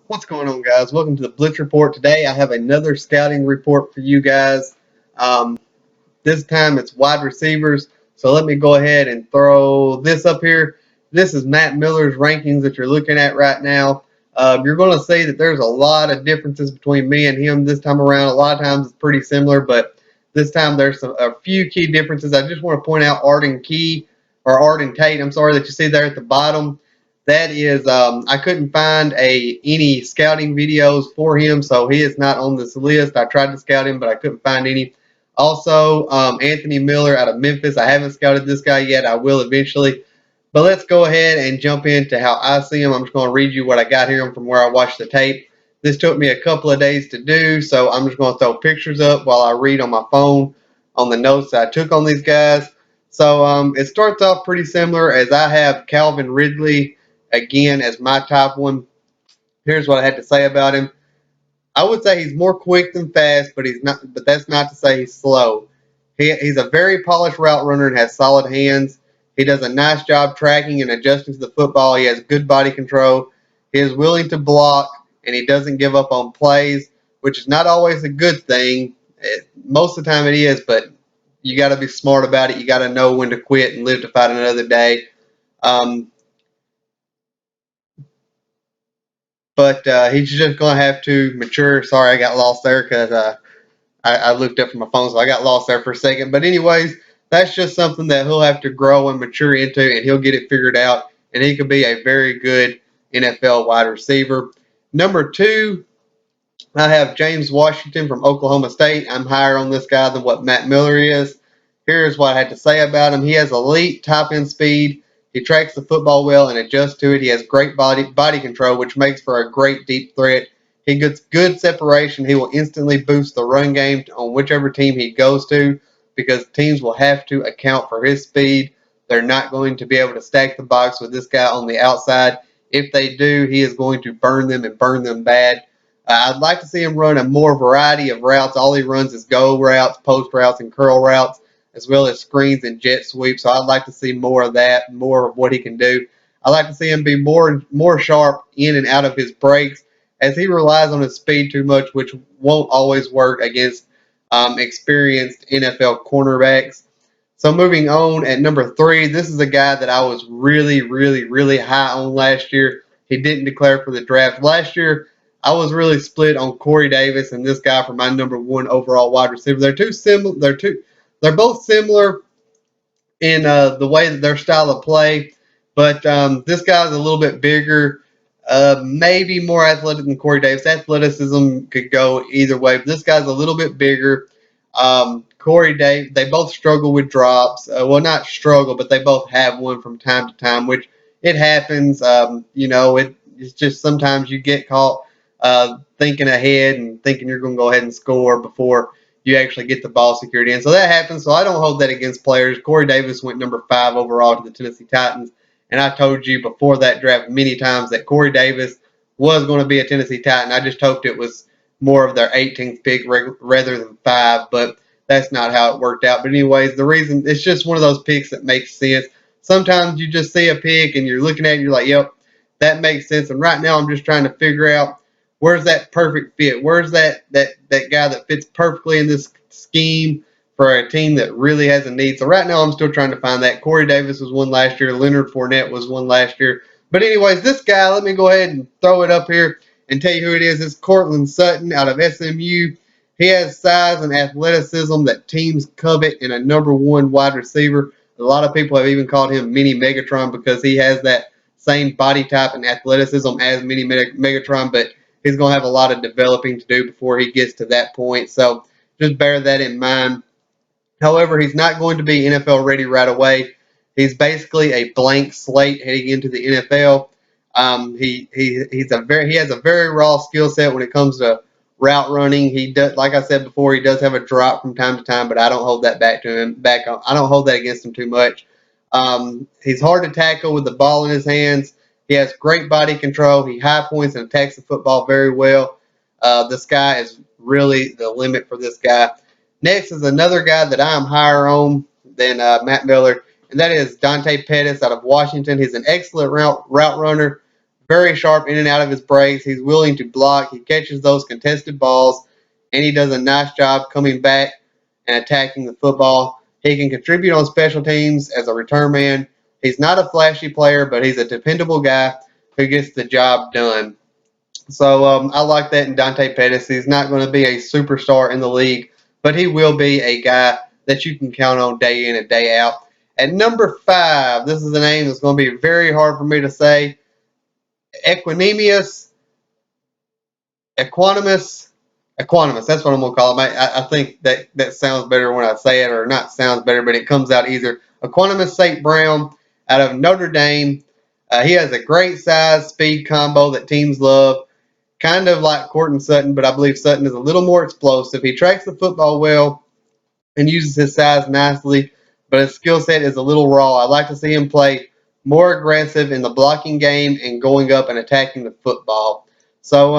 What's going on, guys? Welcome to the Blitz Report. Today, I have another scouting report for you guys. Um, this time, it's wide receivers. So let me go ahead and throw this up here. This is Matt Miller's rankings that you're looking at right now. You're going to see that there's a lot of differences between me and him this time around. A lot of times it's pretty similar, but this time there's a few key differences. I just want to point out Arden Tate. I'm sorry, that you see there at the bottom. That is, I couldn't find any scouting videos for him, so he is not on this list. I tried to scout him, but I couldn't find any. Also, Anthony Miller out of Memphis. I haven't scouted this guy yet. I will eventually. But let's go ahead and jump into how I see him. I'm just going to read you what I got here from where I watched the tape. This took me a couple of days to do, so I'm just going to throw pictures up while I read on my phone on the notes that I took on these guys. So it starts off pretty similar as I have Calvin Ridley again as my top one. Here's what I had to say about him. I would say he's more quick than fast, but he's not. But that's not to say he's slow. He's a very polished route runner and has solid hands. He does a nice job tracking and adjusting to the football. He has good body control. He is willing to block, and he doesn't give up on plays, which is not always a good thing. Most of the time it is, but you got to be smart about it. You got to know when to quit and live to fight another day. Um, but he's just going to have to mature. Sorry, I got lost there because I looked up from my phone, so I got lost there for a second. But anyways, that's just something that he'll have to grow and mature into, and he'll get it figured out, and he could be a very good NFL wide receiver. Number two, I have James Washington from Oklahoma State. I'm higher on this guy than what Matt Miller is. Here's what I had to say about him. He has elite top end speed. He tracks the football well and adjusts to it. He has great body control, which makes for a great deep threat. He gets good separation. He will instantly boost the run game on whichever team he goes to because teams will have to account for his speed. They're not going to be able to stack the box with this guy on the outside. If they do, he is going to burn them and burn them bad. I'd like to see him run a more variety of routes. All he runs is go routes, post routes, and curl routes, as well as screens and jet sweeps. So I'd like to see more of that, more of what he can do. I'd like to see him be more sharp in and out of his breaks, as he relies on his speed too much, which won't always work against experienced NFL cornerbacks. So moving on at number three, this is a guy that I was really, really, really high on last year. He didn't declare for the draft last year. I was really split on Corey Davis and this guy for my number one overall wide receiver. They're too similar. They're both similar in the way that their style of play, but this guy's a little bit bigger, maybe more athletic than Corey Davis. Athleticism could go either way, but this guy's a little bit bigger. Corey Davis, they both struggle with drops. Well, not struggle, but they both have one from time to time, which it happens. It's just sometimes you get caught thinking ahead and thinking you're going to go ahead and score before you actually get the ball secured in. So that happens. So I don't hold that against players. Corey Davis went number 5 overall to the Tennessee Titans. And I told you before that draft many times that Corey Davis was going to be a Tennessee Titan. I just hoped it was more of their 18th pick rather than 5, but that's not how it worked out. But anyways, the reason, it's just one of those picks that makes sense. Sometimes you just see a pick and you're looking at it and you're like, yep, that makes sense. And right now I'm just trying to figure out where's that perfect fit? Where's that guy that fits perfectly in this scheme for a team that really has a need? So right now I'm still trying to find that. Corey Davis was one last year. Leonard Fournette was one last year. But anyways, this guy, let me go ahead and throw it up here and tell you who it is. It's Cortland Sutton out of SMU. He has size and athleticism that teams covet in a number one wide receiver. A lot of people have even called him Mini Megatron because he has that same body type and athleticism as Mini Megatron, but he's going to have a lot of developing to do before he gets to that point. So just bear that in mind. However, he's not going to be NFL ready right away. He's basically a blank slate heading into the NFL. He has a very raw skill set when it comes to route running. He does, like I said before, he does have a drop from time to time, but I don't hold that I don't hold that against him too much. He's hard to tackle with the ball in his hands. He has great body control. He high points and attacks the football very well. This guy is really the limit for this guy. Next is another guy that I'm higher on than Matt Miller, and that is Dante Pettis out of Washington. He's an excellent route runner, very sharp in and out of his breaks. He's willing to block. He catches those contested balls, and he does a nice job coming back and attacking the football. He can contribute on special teams as a return man. He's not a flashy player, but he's a dependable guy who gets the job done. So I like that in Dante Pettis. He's not going to be a superstar in the league, but he will be a guy that you can count on day in and day out. At number 5, this is a name that's going to be very hard for me to say. Equanimeous, Equanimeous, Equanimeous. That's what I'm going to call him. I think that sounds better when I say it, or not sounds better, but it comes out easier. Equanimeous St. Brown out of Notre Dame. He has a great size speed combo that teams love. Kind of like Cortland Sutton, but I believe Sutton is a little more explosive. He tracks the football well and uses his size nicely, but his skill set is a little raw. I'd like to see him play more aggressive in the blocking game and going up and attacking the football. So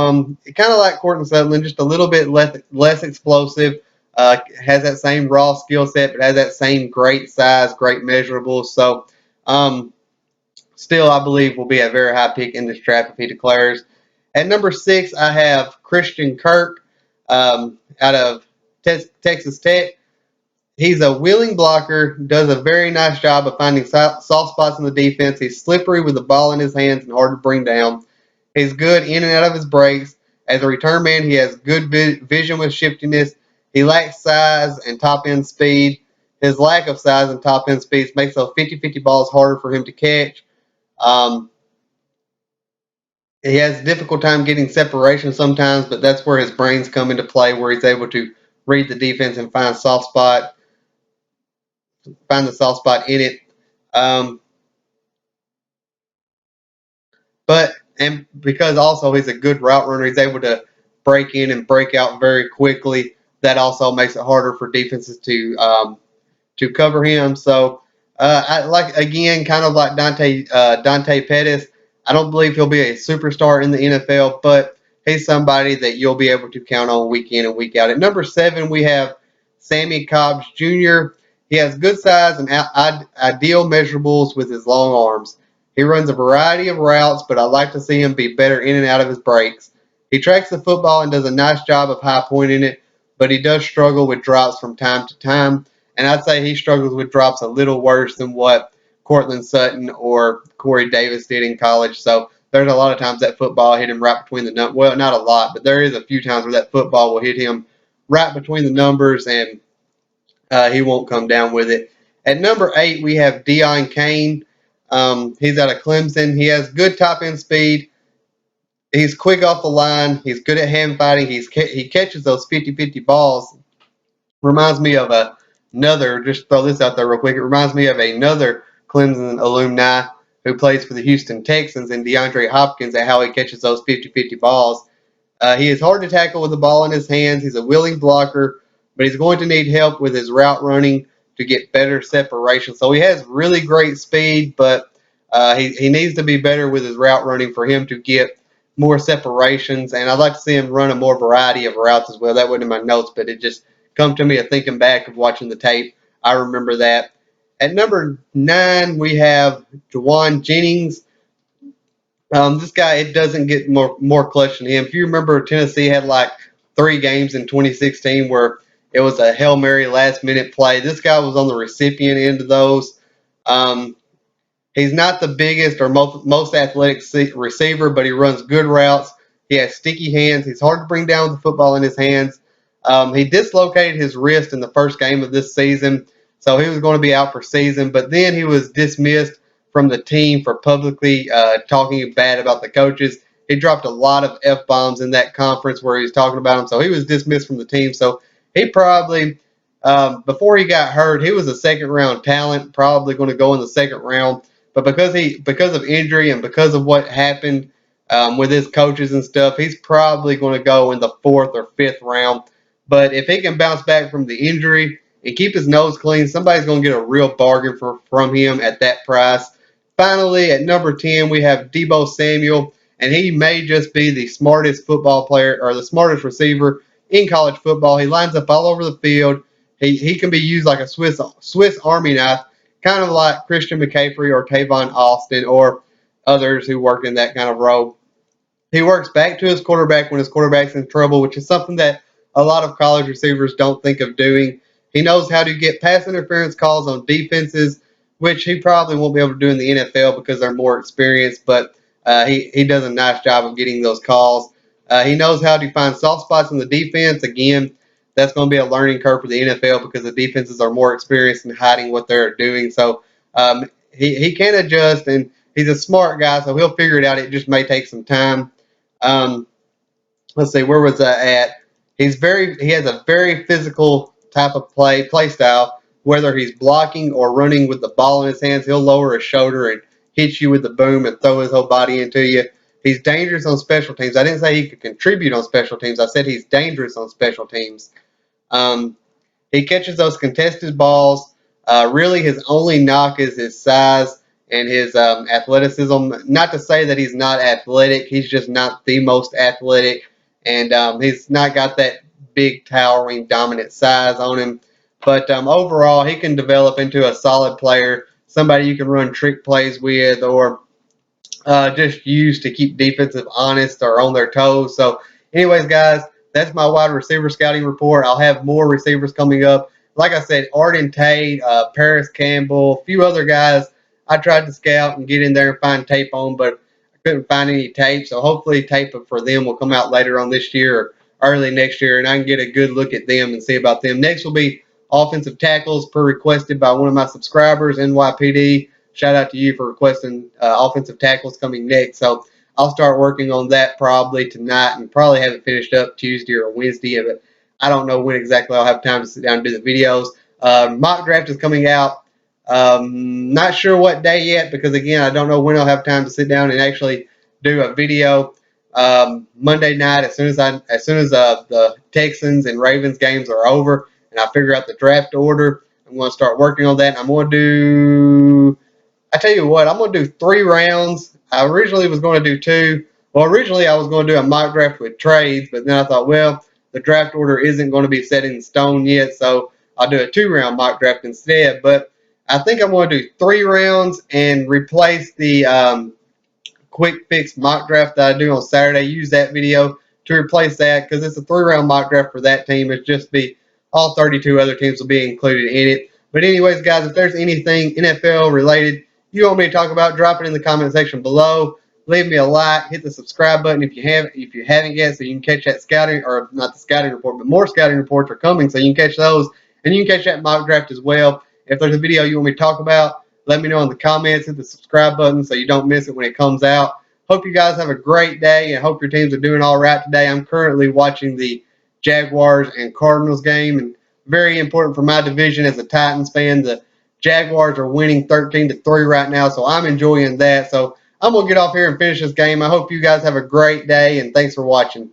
kind of like Cortland Sutton, just a little bit less explosive. Has that same raw skill set, but has that same great size, great measurables. So still, I believe will be a very high pick in this draft if he declares. At number 6, I have Christian Kirk out of Texas Tech. He's a willing blocker, does a very nice job of finding soft spots in the defense. He's slippery with the ball in his hands and hard to bring down. He's good in and out of his breaks. As a return man, he has good vision with shiftiness. He lacks size and top end speed. His lack of size and top end speed makes those 50-50 balls harder for him to catch. Um, he has a difficult time getting separation sometimes, but that's where his brains come into play, where he's able to read the defense and find the soft spot in it. Um, and because also he's a good route runner, he's able to break in and break out very quickly. That also makes it harder for defenses to cover him. So I like, again, kind of like Dante Pettis. I don't believe he'll be a superstar in the NFL, but he's somebody that you'll be able to count on week in and week out. At number 7, we have Sammy Cobbs Jr. He has good size and ideal measurables with his long arms. He runs a variety of routes, but I like to see him be better in and out of his breaks. He tracks the football and does a nice job of high pointing it, but he does struggle with drops from time to time. And I'd say he struggles with drops a little worse than what Cortland Sutton or Corey Davis did in college. So there's a lot of times that football hit him right between the numbers. Well, not a lot, but there is a few times where that football will hit him right between the numbers, and he won't come down with it. At number 8, we have Kane. He's out of Clemson. He has good top end speed. He's quick off the line. He's good at hand fighting. He catches those 50-50 balls. Reminds me of another, just throw this out there real quick. It reminds me of another Clemson alumni who plays for the Houston Texans, and DeAndre Hopkins, and how he catches those 50-50 balls. He is hard to tackle with the ball in his hands. He's a willing blocker, but he's going to need help with his route running to get better separation. So he has really great speed, but he needs to be better with his route running for him to get more separations. And I'd like to see him run a more variety of routes as well. That wasn't in my notes, but it just come to me of thinking back of watching the tape. I remember that. At number 9, we have Juwan Jennings. This guy, it doesn't get more clutch than him. If you remember, Tennessee had like 3 games in 2016 where it was a Hail Mary last minute play. This guy was on the recipient end of those. Um, He's not the biggest or most athletic receiver, but he runs good routes. He has sticky hands. He's hard to bring down with the football in his hands. He dislocated his wrist in the first game of this season, so he was going to be out for season. But then he was dismissed from the team for publicly talking bad about the coaches. He dropped a lot of F-bombs in that conference where he was talking about them, so he was dismissed from the team. So he probably, before he got hurt, he was a second-round talent, probably going to go in the second round. But because of injury and because of what happened with his coaches and stuff, he's probably going to go in the 4th or 5th round. But if he can bounce back from the injury and keep his nose clean, somebody's going to get a real bargain from him at that price. Finally, at number 10, we have Deebo Samuel, and he may just be the smartest football player or the smartest receiver in college football. He lines up all over the field. He can be used like a Swiss Army knife, kind of like Christian McCaffrey or Tavon Austin or others who work in that kind of role. He works back to his quarterback when his quarterback's in trouble, which is something that a lot of college receivers don't think of doing. He knows how to get pass interference calls on defenses, which he probably won't be able to do in the NFL because they're more experienced, but he does a nice job of getting those calls. He knows how to find soft spots in the defense. Again, that's going to be a learning curve for the NFL because the defenses are more experienced in hiding what they're doing. So he can adjust, and he's a smart guy, so he'll figure it out. It just may take some time. Um, let's see, where was that at? He has a very physical type of play style. Whether he's blocking or running with the ball in his hands, he'll lower his shoulder and hit you with the boom and throw his whole body into you. He's dangerous on special teams. I didn't say he could contribute on special teams. I said he's dangerous on special teams. Um, he catches those contested balls. Really, his only knock is his size and his athleticism. Not to say that he's not athletic, he's just not the most athletic, and he's not got that big, towering, dominant size on him. But overall, he can develop into a solid player, somebody you can run trick plays with, or just used to keep defensive honest or on their toes. So, anyways, guys, that's my wide receiver scouting report. I'll have more receivers coming up. Like I said, Arden Tate, Paris Campbell, a few other guys I tried to scout and get in there and find tape on, but I couldn't find any tape. So hopefully tape for them will come out later on this year or early next year, and I can get a good look at them and see about them. Next will be offensive tackles per requested by one of my subscribers, NYPD. Shout out to you for requesting offensive tackles coming next. So I'll start working on that probably tonight and probably have it finished up Tuesday or Wednesday. But I don't know when exactly I'll have time to sit down and do the videos. Mock draft is coming out. Not sure what day yet because again I don't know when I'll have time to sit down and actually do a video. Monday night as soon as the Texans and Ravens games are over and I figure out the draft order, I'm going to start working on that. I'm going to do I tell you what, I'm going to do 3 rounds. I originally was going to do 2. Well, originally I was going to do a mock draft with trades, but then I thought, well, the draft order isn't going to be set in stone yet, so I'll do a 2-round mock draft instead. But I think I'm going to do 3 rounds and replace the quick fix mock draft that I do on Saturday. Use that video to replace that because it's a 3-round mock draft for that team. It's just be all 32 other teams will be included in it. But anyways, guys, if there's anything NFL related you want me to talk about, drop it in the comment section below. Leave me a like, hit the subscribe button if you haven't yet, so you can catch that scouting, or not the scouting report, but more scouting reports are coming, so you can catch those, and you can catch that mock draft as well. If there's a video you want me to talk about, let me know in the comments. Hit the subscribe button so you don't miss it when it comes out. Hope you guys have a great day and hope your teams are doing all right today. I'm currently watching the Jaguars and Cardinals game, and very important for my division as a Titans fan. The Jaguars are winning 13-3 right now, so I'm enjoying that. So I'm going to get off here and finish this game. I hope you guys have a great day, and thanks for watching.